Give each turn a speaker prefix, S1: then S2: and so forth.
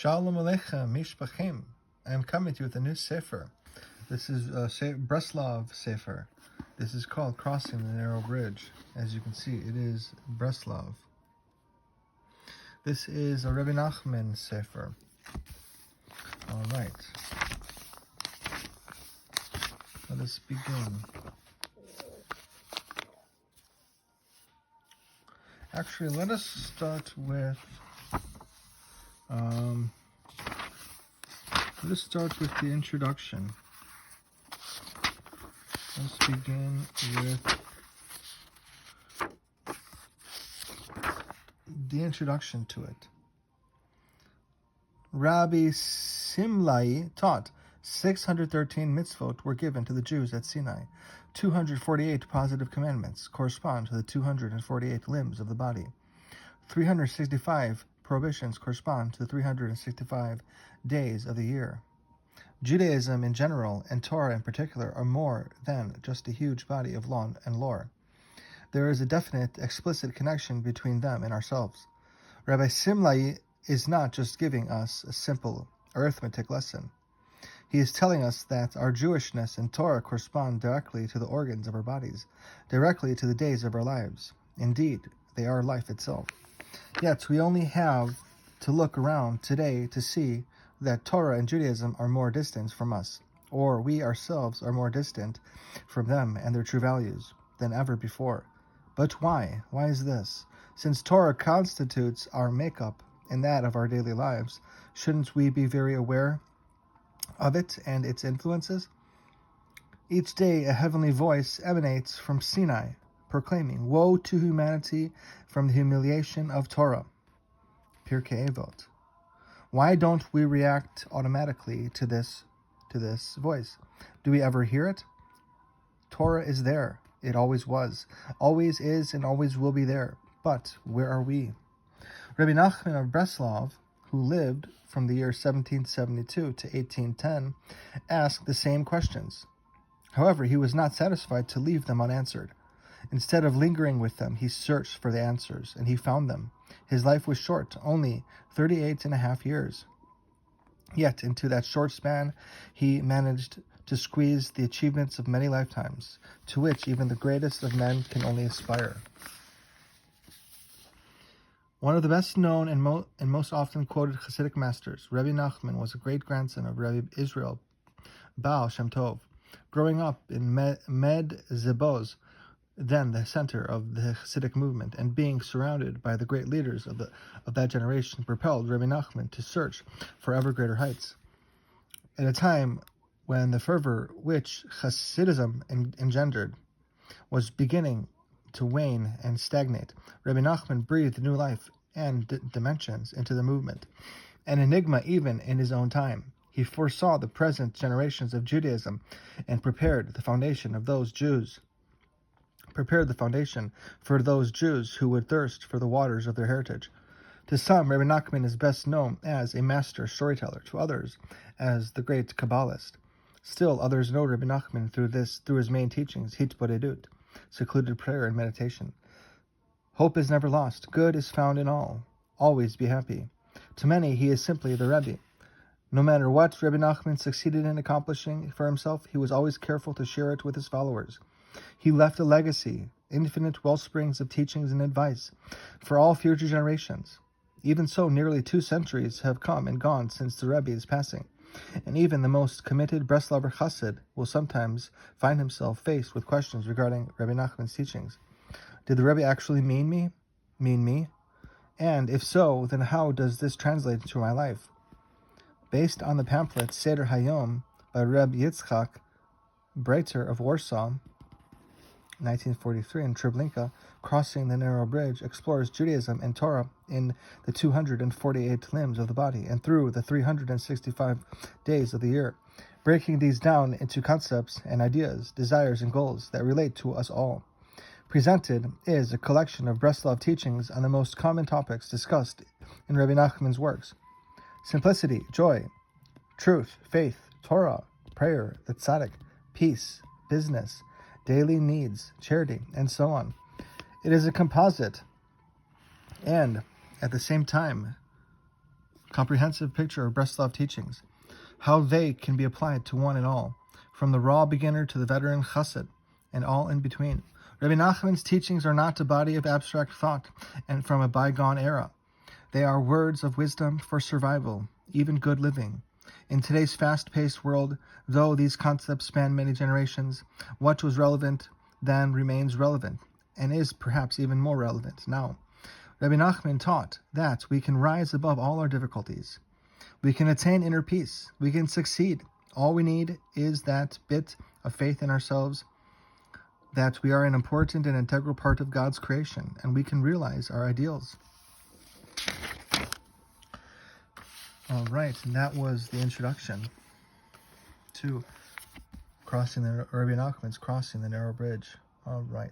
S1: Shalom Aleichem, Mishpachim. I am coming to you with a new Sefer. This is Breslov Sefer. This is called Crossing the Narrow Bridge. As you can see, it is Breslov. This is a Rebbe Nachman Sefer. All right. Let us begin. Actually, let us start with the introduction. Let's begin with the introduction to it. Rabbi Simlai taught 613 mitzvot were given to the Jews at Sinai. 248 positive commandments correspond to the 248 limbs of the body. 365 prohibitions correspond to the 365 days of the year. Judaism in general and Torah in particular are more than just a huge body of law and lore. There is a definite, explicit connection between them and ourselves. Rabbi Simlai is not just giving us a simple arithmetic lesson. He is telling us that our Jewishness and Torah correspond directly to the organs of our bodies, directly to the days of our lives. Indeed, they are life itself. Yet we only have to look around today to see that Torah and Judaism are more distant from us, or we ourselves are more distant from them and their true values than ever before. But why? Why is this? Since Torah constitutes our makeup and that of our daily lives, shouldn't we be very aware of it and its influences? Each day a heavenly voice emanates from Sinai, proclaiming, "Woe to humanity from the humiliation of Torah." Pirkei Avot. Why don't we react automatically to this voice? Do we ever hear it? Torah is there. It always was, always is, and always will be there. But where are we? Rabbi Nachman of Breslov, who lived from the year 1772 to 1810, asked the same questions. However, he was not satisfied to leave them unanswered. Instead of lingering with them, he searched for the answers, and he found them. His life was short, only 38 and a half years. Yet, into that short span, he managed to squeeze the achievements of many lifetimes, to which even the greatest of men can only aspire. One of the best known and most often quoted Hasidic masters, Rebbe Nachman, was a great-grandson of Rebbe Israel Baal Shem Tov. Growing up in Med Zeboz, then the center of the Hasidic movement, and being surrounded by the great leaders of that generation, propelled Rebbe Nachman to search for ever greater heights. At a time when the fervor which Hasidism engendered was beginning to wane and stagnate, Rebbe Nachman breathed new life and dimensions into the movement, an enigma even in his own time. He foresaw the present generations of Judaism and prepared the foundation for those Jews who would thirst for the waters of their heritage. To some, Rebbe Nachman is best known as a master storyteller, to others as the great Kabbalist. Still, others know Rebbe Nachman through his main teachings, Hitbodedut, secluded prayer and meditation. Hope is never lost. Good is found in all. Always be happy. To many, he is simply the Rebbe. No matter what Rebbe Nachman succeeded in accomplishing for himself, he was always careful to share it with his followers. He left a legacy, infinite wellsprings of teachings and advice for all future generations. Even so, nearly 2 centuries have come and gone since the Rebbe's passing, and even the most committed Breslover Chassid will sometimes find himself faced with questions regarding Rebbe Nachman's teachings. Did the Rebbe actually mean me? And if so, then how does this translate into my life? Based on the pamphlet Seder Hayom by Reb Yitzchak Breiter of Warsaw, 1943, and Treblinka, Crossing the Narrow Bridge, explores Judaism and Torah in the 248 limbs of the body and through the 365 days of the year, breaking these down into concepts and ideas, desires and goals that relate to us all. Presented is a collection of Breslov teachings on the most common topics discussed in Rebbe Nachman's works: simplicity, joy, truth, faith, Torah, prayer, the tzaddik, peace, business, daily needs, charity, and so on. It is a composite and, at the same time, comprehensive picture of Breslov teachings, how they can be applied to one and all, from the raw beginner to the veteran chassid, and all in between. Rebbe Nachman's teachings are not a body of abstract thought and from a bygone era. They are words of wisdom for survival, even good living. In today's fast-paced world, though these concepts span many generations, what was relevant then remains relevant, and is perhaps even more relevant now. Rebbe Nachman taught that we can rise above all our difficulties. We can attain inner peace. We can succeed. All we need is that bit of faith in ourselves, that we are an important and integral part of God's creation, and we can realize our ideals. All right, and that was the introduction to Rebbe Nachman's Crossing the Narrow Bridge. All right.